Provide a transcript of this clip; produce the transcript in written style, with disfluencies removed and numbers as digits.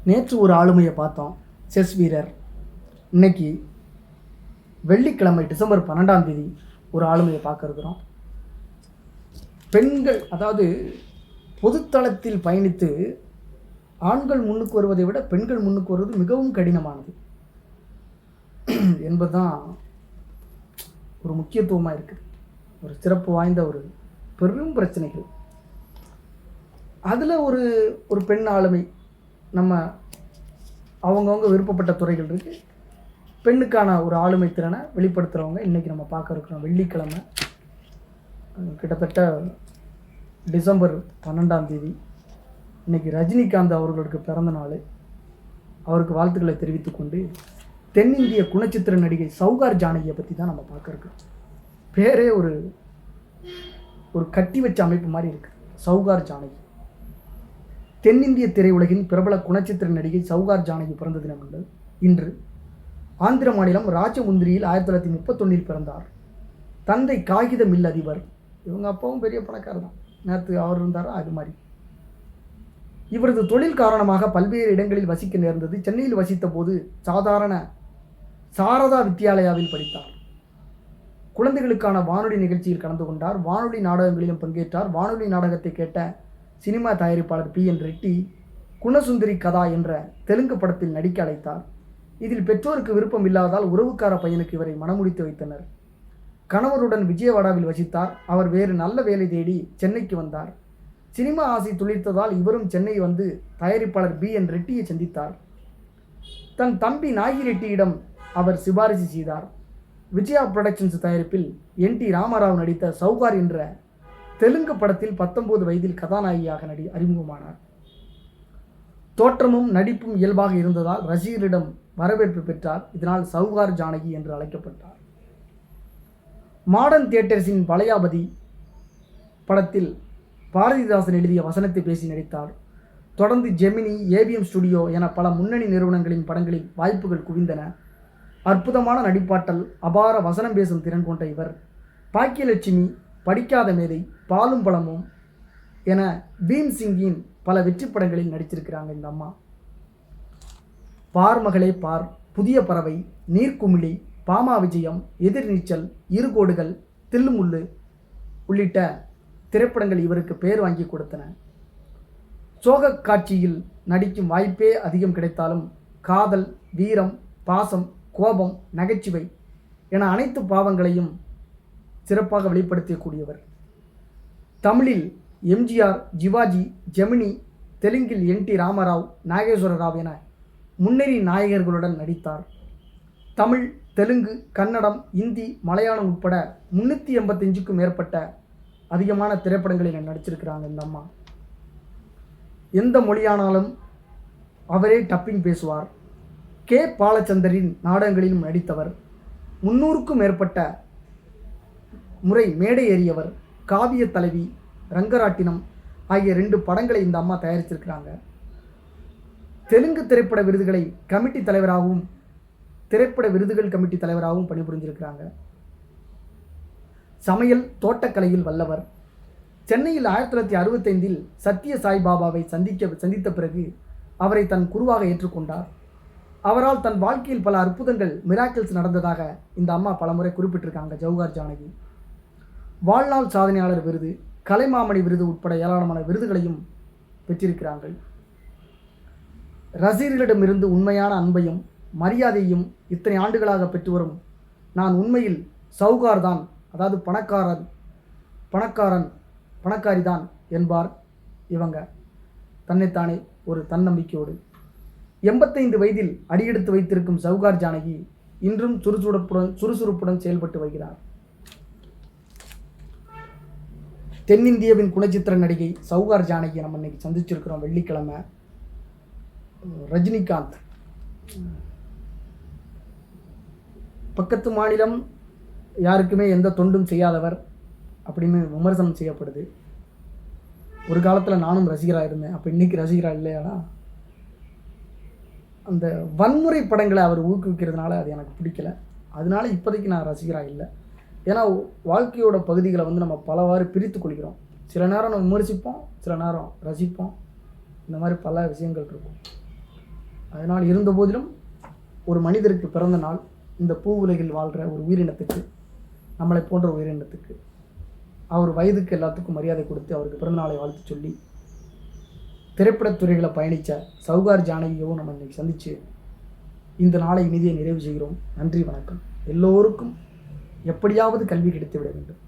நேற்று ஒரு ஆளுமையை பார்த்தோம், செஸ் வீரர். இன்னைக்கு வெள்ளிக்கிழமை டிசம்பர் 12ஆம் தேதி ஒரு ஆளுமையை பார்க்க இருக்கிறோம். பெண்கள், அதாவது பொதுத்தளத்தில் பயணித்து ஆண்கள் முன்னுக்கு வருவதை விட பெண்கள் முன்னுக்கு வருவது மிகவும் கடினமானது என்பதுதான் ஒரு முக்கியத்துவமாக இருக்குது. ஒரு சிறப்பு வாய்ந்த ஒரு பெரும் பிரச்சனைகள். அதில் ஒரு பெண் ஆளுமை, நம்ம அவங்கவுங்க விருப்பப்பட்ட துறைகள் இருக்குது. பெண்ணுக்கான ஒரு ஆளுமை திறனை வெளிப்படுத்துகிறவங்க இன்றைக்கி நம்ம பார்க்க இருக்கிறோம். வெள்ளிக்கிழமை, கிட்டத்தட்ட டிசம்பர் 12ஆம் தேதி. இன்றைக்கி ரஜினிகாந்த் அவர்களுக்கு பிறந்த நாள். அவருக்கு வாழ்த்துக்களை தெரிவித்துக்கொண்டு தென்னிந்திய குணச்சித்திர நடிகை சௌகார் ஜானகியை பற்றி தான் நம்ம பார்க்க இருக்கிறோம். பேரே ஒரு கட்டி வச்ச அமைப்பு மாதிரி இருக்குது, சௌகார் ஜானகி. தென்னிந்திய திரையுலகின் பிரபல குணச்சித்திர நடிகை சௌகார் ஜானகி பிறந்த தினம் இன்று. ஆந்திர மாநிலம் ராஜமுந்திரியில் 1931 பிறந்தார். தந்தை காகித மில் அதிபர். இவங்க அப்பாவும் பெரிய பணக்காரர் தான். நேற்று அவர் இருந்தாரோ அது மாதிரி. இவரது தொழில் காரணமாக பல்வேறு இடங்களில் வசிக்க நேர்ந்தது. சென்னையில் வசித்த போது சாரதா வித்யாலயாவில் படித்தார். குழந்தைகளுக்கான வானொலி நிகழ்ச்சியில் கலந்து கொண்டார். வானொலி நாடகங்களிலும் பங்கேற்றார். வானொலி நாடகத்தை கேட்ட சினிமா தயாரிப்பாளர் PN ரெட்டி குணசுந்தரி கதா என்ற தெலுங்கு படத்தில் நடிக்க அழைத்தார். இதில் பெற்றோருக்கு விருப்பம் இல்லாததால் உறவுக்கார பையனுக்கு இவரை மணமுடித்து வைத்தனர். கணவருடன் விஜயவாடாவில் வசித்தார். அவர் வேறு நல்ல வேலை தேடி சென்னைக்கு வந்தார். சினிமா ஆசை துளிர்த்ததால் இவரும் சென்னை வந்து தயாரிப்பாளர் BN ரெட்டியை சந்தித்தார். தன் தம்பி நாகி ரெட்டியிடம் அவர் சிபாரிசு செய்தார். விஜயா புரொடக்ஷன்ஸ் தயாரிப்பில் NT ராமராவ் நடித்த சௌகார் என்ற தெலுங்கு படத்தில் 19 வயதில் கதாநாயகியாக அறிமுகமானார். தோற்றமும் நடிப்பும் இயல்பாக இருந்ததால் ரசிகரிடம் வரவேற்பு பெற்றார். இதனால் சௌகார் ஜானகி என்று அழைக்கப்பட்டார். மாடர்ன் தியேட்டர்ஸின் வளையாபதி படத்தில் பாரதிதாசன் எழுதிய வசனத்தை பேசி நடித்தார். தொடர்ந்து ஜெமினி, ABM ஸ்டுடியோ என பல முன்னணி நிறுவனங்களின் படங்களில் வாய்ப்புகள் குவிந்தன. அற்புதமான நடிப்பாற்றல், அபார வசனம் பேசும் திறன் கொண்ட இவர் பாக்கியலட்சுமி, படிக்காத மேதை, பாலும் பழமும் என பீம் சிங்கின் பல வெற்றி படங்களில் நடிச்சிருக்கிறாங்க இந்த அம்மா. பார் மகளே பார், புதிய பறவை, நீர்க்குமிழி, பாமா விஜயம், எதிர்நீச்சல், இருகோடுகள், தில்லுமுள்ளு உள்ளிட்ட திரைப்படங்கள் இவருக்கு பெயர் வாங்கி கொடுத்தன. சோக காட்சியில் நடிக்கும் வாய்ப்பே அதிகம் கிடைத்தாலும் காதல், வீரம், பாசம், கோபம், நகைச்சுவை என அனைத்து பாவங்களையும் சிறப்பாக வெளிப்படுத்தக்கூடியவர். தமிழில் MGR, ஜிவாஜி, ஜெமினி, தெலுங்கில் NT ராமராவ், நாகேஸ்வர ராவ் என முன்னணி நாயகர்களுடன் நடித்தார். தமிழ், தெலுங்கு, கன்னடம், இந்தி, மலையாளம் உட்பட 385க்கும் மேற்பட்ட அதிகமான திரைப்படங்களில் நடிச்சிருக்கிறாங்க இந்த அம்மா. எந்த மொழியானாலும் அவரே டப்பிங் பேசுவார். K. பாலச்சந்தரின் நாடகங்களிலும் நடித்தவர். 300க்கும் மேற்பட்ட முறை மேடை ஏறியவர். காவிய தலைவி, ரங்கராட்டினம் ஆகிய 2 படங்களை இந்த அம்மா தயாரிச்சிருக்கிறாங்க. தெலுங்கு திரைப்பட விருதுகளை கமிட்டி தலைவராகவும் திரைப்பட விருதுகள் கமிட்டி தலைவராகவும் பணிபுரிஞ்சிருக்கிறாங்க. சமையல், தோட்டக்கலையில் வல்லவர். சென்னையில் 1965இல் சத்ய சாய்பாபாவை சந்தித்த பிறகு அவரை தன் குருவாக ஏற்றுக்கொண்டார். அவரால் தன் வாழ்க்கையில் பல அற்புதங்கள், மிராக்கிள்ஸ் நடந்ததாக இந்த அம்மா பலமுறை குறிப்பிட்டிருக்காங்க சௌகார் ஜானகி. வாழ்நாள் சாதனையாளர் விருது, கலைமாமணி விருது உட்பட ஏராளமான விருதுகளையும் பெற்றிருக்கிறார்கள். ரசிகர்களிடமிருந்து உண்மையான அன்பையும் மரியாதையும் இத்தனை ஆண்டுகளாக பெற்று வரும் நான் உண்மையில் சௌகார் தான், அதாவது பணக்காரி தான் என்பார் இவங்க தன்னைத்தானே ஒரு தன்னம்பிக்கையோடு. 85 வயதில் அடியெடுத்து வைத்திருக்கும் சௌகார் ஜானகி இன்றும் சுறுசுறுப்புடன் செயல்பட்டு வருகிறார். தென்னிந்தியாவின் குணச்சித்திர நடிகை சௌகார் ஜானகியை நம்ம இன்னைக்கு சந்திச்சிருக்கிறோம். வெள்ளிக்கிழமை. ரஜினிகாந்த் பக்கத்து மாநிலம், யாருக்குமே எந்த தொண்டும் செய்யாதவர் அப்படின்னு விமர்சனம் செய்யப்படுது. ஒரு காலத்தில் நானும் ரசிகராக இருந்தேன். அப்போ இன்னைக்கு ரசிகராக இல்லையானா, அந்த வன்முறை படங்களை அவர் ஊக்குவிக்கிறதுனால அது எனக்கு பிடிக்கல. அதனால இப்போதைக்கு நான் ரசிகராக இல்லை. ஏன்னா வாழ்க்கையோட பகுதிகளை நம்ம பலவாறு பிரித்து கொள்கிறோம். சில நேரம் நம்ம விமர்சிப்போம், சில நேரம் ரசிப்போம். இந்த மாதிரி பல விஷயங்கள் இருக்கும். அதனால் இருந்த போதிலும் ஒரு மனிதருக்கு பிறந்த நாள், இந்த பூ உலகில் வாழ்கிற ஒரு உயிரினத்துக்கு, நம்மளை போன்ற உயிரினத்துக்கு அவர் வயதுக்கு எல்லாத்துக்கும் மரியாதை கொடுத்து அவருக்கு பிறந்தநாளை வாழ்த்து சொல்லி திரைப்படத்துறைகளை பயணித்த சௌகார் ஜானகியவும் நம்ம இன்றைக்கி சந்தித்து இந்த நாளை இனிதியை நிறைவு செய்கிறோம். நன்றி, வணக்கம். எல்லோருக்கும் எப்படியாவது கல்வி கிடைத்து விட வேண்டும்.